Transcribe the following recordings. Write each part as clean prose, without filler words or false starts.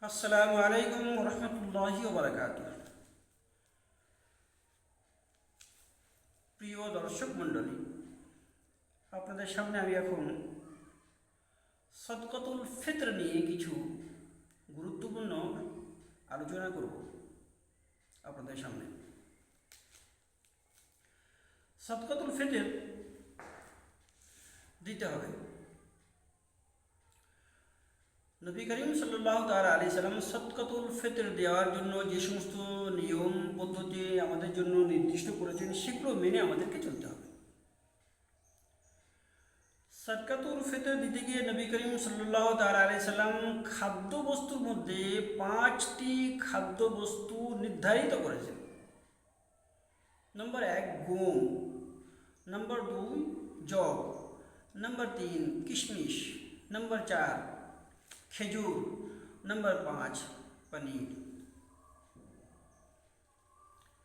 আসসালামু আলাইকুম রহমতুল্লাহি ওয়া বারাকাতুহু। প্রিয় দর্শক মণ্ডলী, আপনাদের সামনে আমি এখন সদকাতুল ফিতর নিয়ে কিছু গুরুত্বপূর্ণ আলোচনা করব আপনাদের সামনে। সদকাতুল ফিতর দিতে হবে। নবী করিম সাল্লাল্লাহু তাআলা আলাইহি সাল্লাম সদকাতুল ফিতর দেওয়ার জন্য যে সমস্ত নিয়ম পদ্ধতি আমাদের জন্য নির্দিষ্ট করেছেন, সেগুলো মেনে আমাদেরকে চলতে হবে। সদকাতুল ফিতর দিতে গিয়ে নবী করিম সাল্লাল্লাহু তাআলা আলাইহি সাল্লাম খাদ্যবস্তুর মধ্যে 5টি খাদ্যবস্তু নির্ধারিত করেছেন। নম্বর 1 গম, নম্বর 2 জব, নম্বর 3 কিশমিশ, নম্বর 4 খেজুর, নম্বর 5 পনির।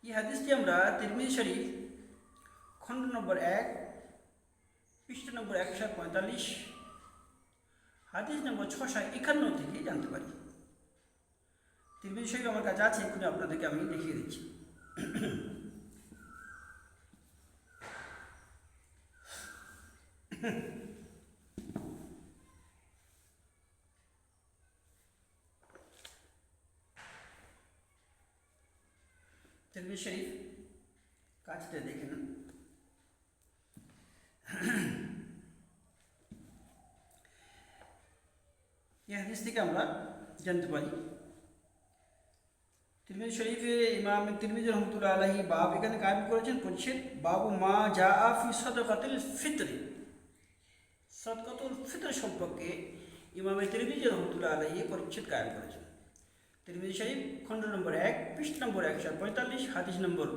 এই হাদিসটি আমরা তিরমিজি শরীফ খণ্ড নম্বর 1 পৃষ্ঠা নম্বর 145 হাদিস নম্বর 651 থেকে জানতে পারি। তিরমিজি শরীফ আমার কাছে আছে, এক্ষুনি আপনাদেরকে আমি দেখিয়ে দিচ্ছি। তিরমিজি শরীফ কাজটা দেখে নেন। এই হাদিস থেকে আমরা জানতে পারি, তিরমিজি শরীফে ইমাম তিরমিজি রহমতুল্লাহ আলাইহি বাব এখানে কায়েম করেছেন পরিচ্ছেদ বাবু মা জাআ ফি সাদাকাতুল ফিতর। সাদকাতুল ফিতর সম্পর্কে ইমাম তিরমিজি রহমতুল্লাহ আলাইহি পরিচ্ছেদ কায়েম করেছেন। তিরমিজি শরীফ খণ্ড নম্বর 1 পৃষ্ঠা নম্বর 145 হাদিস নম্বর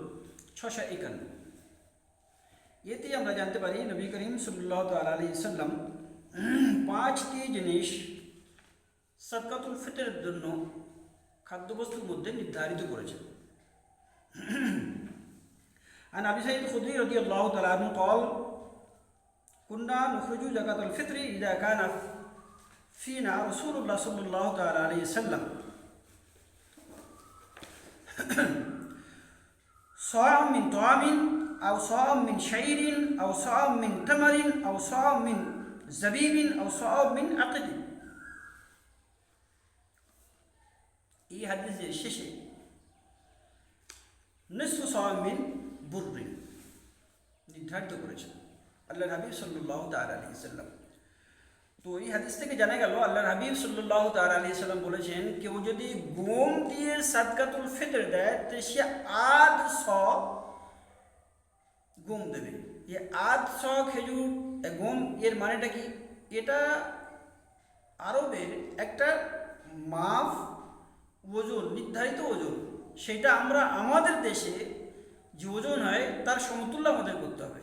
651। এতে আমরা জানতে পারি নবী করিম সাল্লাল্লাহু তাআলা আলাইহি সাল্লাম 5টি জিনিস সদকাতুল ফিতরের জন্য খাদ্যবস্তুর মধ্যে নির্ধারিত করেছেন। عن أبي سعيد الخدري رضي الله تعالى عنه قال كنا نخرج زكاة الفطر إذا كان فينا رسول الله صلى الله تعالى عليه وسلم صاع من طعام أو صاع من شعير أو صاع من تمر أو صاع من زبيب أو صاع من عقد। এই হাদিসের শেষে নিসফু সাআ মিন বুররিন নির্ধারিত করেছেন আল্লাহর হাবিব সাল্লাল্লাহু তাআলা আলাইহি সাল্লাম। তো এই হাদিস থেকে জানা গেল আল্লাহর হাবিব সাল্লাল্লাহু তাআলা আলাইহি সাল্লাম বলেছেন, কেউ যদি গম দিয়ে সাদকাতুল ফিতর দেয় তো সে আধ শ গম দেবে। এই আধ শ খেজুর গম এর মানেটা কি? এটা আরবের একটা মাপ, ওজন, নির্ধারিত ওজন। সেটা আমরা আমাদের দেশে যে ওজন হয় তার সমতুল্য আমাদের করতে হবে।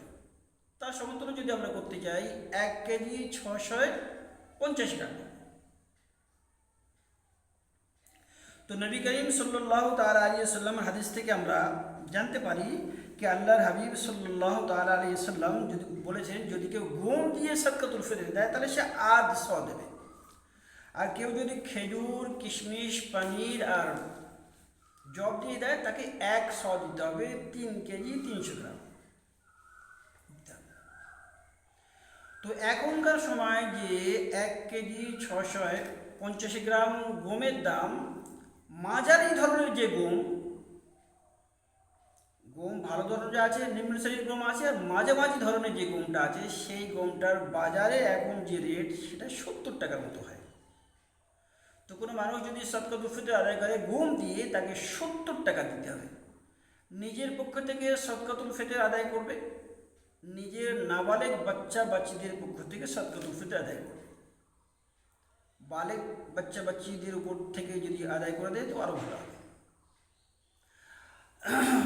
তার সমতুল্য যদি আমরা করতে চাই 1 কেজি 650 গ্রাম। তো নবী করিম সাল্লাল্লাহু তাআলা আলাইহি সাল্লামের হাদিস থেকে আমরা জানতে পারি কি আল্লাহর হাবিব সাল্লাল্লাহু তাআলা আলাইহি সাল্লাম যদি বলেছেন, যদি কেউ গম দিয়ে সাদকাতুল ফিতর দেয় তাহলে সে আধ শ দেবে। আর কেউ যদি খেজুর, কিশমিশ, পনির আর জব দিয়ে দেয় তাকে 100 দিতে হবে, 3 কেজি 300 গ্রাম। তো এখনকার সময় যে 1 কেজি 650 গ্রাম গমের দাম, মাঝারি ধরনের যে গম ভালো ধরনের আছে, নিম্ন শ্রেণীর গম আছে, আর মাঝামাঝি ধরনের যে গমটা আছে সেই গমটার বাজারে এখন যে রেট সেটা 70 টাকার মতো হয়। তো কোনো মানুষ যদি সদকাতুল ফিতর আদায় করে গম দিয়ে, তাকে 70 টাকা দিতে হবে। নিজের পক্ষ থেকে সদকাতুল ফিতর আদায় করবে, নিজের নাবালেগ বাচ্চা বাচ্চিদের পক্ষ থেকে সদকাতুল ফিতর আদায় করবে। বালেগ বাচ্চা বাচ্চিদের উপর থেকে যদি আদায় করে দেয় তো আরও ভালো হবে।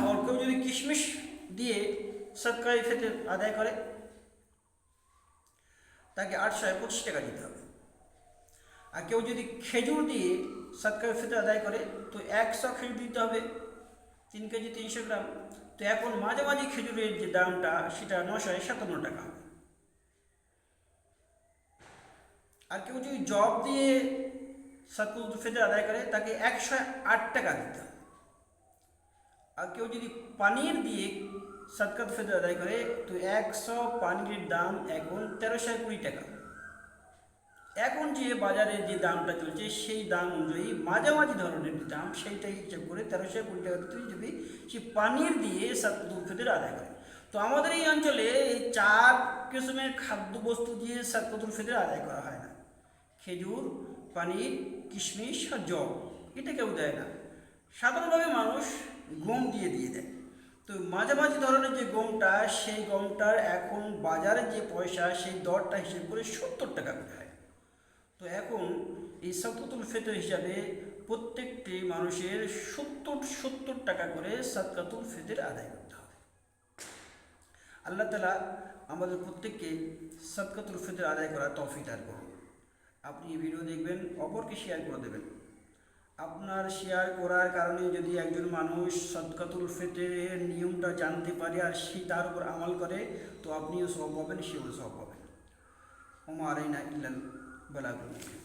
আর কেউ যদি কিশমিশ দিয়ে সদকায়ে ফিতর আদায় করে তাকে 825 টাকা দিতে হবে। আর কেউ যদি খেজুর দিয়ে সদকায়ে ফিতর আদায় করে তো 100 খেজুর দিতে হবে, 3 কেজি 300 গ্রাম। তো এখন মাঝামাঝি খেজুরের যে দামটা সেটা 957 টাকা হবে। আর কেউ যদি জব দিয়ে সাদকাতুল ফিতর আদায় করে তাকে 108 টাকা দিতে হবে। আর কেউ যদি পানির দিয়ে সাদকাতুল ফিতর আদায় করে তো 100 পানির দাম এখন 1320 টাকা। এখন যে বাজারে যে দামটা চলছে সেই দাম অনুযায়ী মাঝামাঝি ধরনের দাম সেইটাই হিসাব করে 1320 টাকা দিতে যদি সে পানির দিয়ে সাদকাতুল ফিতর আদায় করে। তো আমাদের এই অঞ্চলে এই 4 কিসমের খাদ্যবস্তু দিয়ে সাদকাতুল ফিতর আদায় করা হয় না। খেজুর, পানির, কিশমিশ আর জব এটা কেউ দেয় না। সাধারণভাবে মানুষ গম দিয়ে দেয়। তো মাঝামাঝি ধরনের যে গমটা সেই গমটার এখন বাজারে যে পয়সা সেই দরটা হিসেব করে 70 টাকা করে হয়। তো এখন এই সাদকাতুল ফিতর হিসাবে প্রত্যেকটি মানুষের 70 টাকা করে সাদকাতুল ফিতর আদায় করতে হবে। আল্লাহ তাআলা আমাদের প্রত্যেককে সাদকাতুল ফিতর আদায় করার তৌফিক দান করুন। আপনি এই ভিডিও দেখবেন, অপরকে শেয়ার করে দেবেন। আপনার শেয়ার করার কারণে যদি একজন মানুষ সাদকাতুল ফিতরের নিয়মটা জানতে পারে আর সে তার উপর আমল করে তো আপনিও সওয়াব পাবেন, সেও সওয়াব পাবেন। ওমা আলাইনা ইল্লাল বালাগুল মুবিন।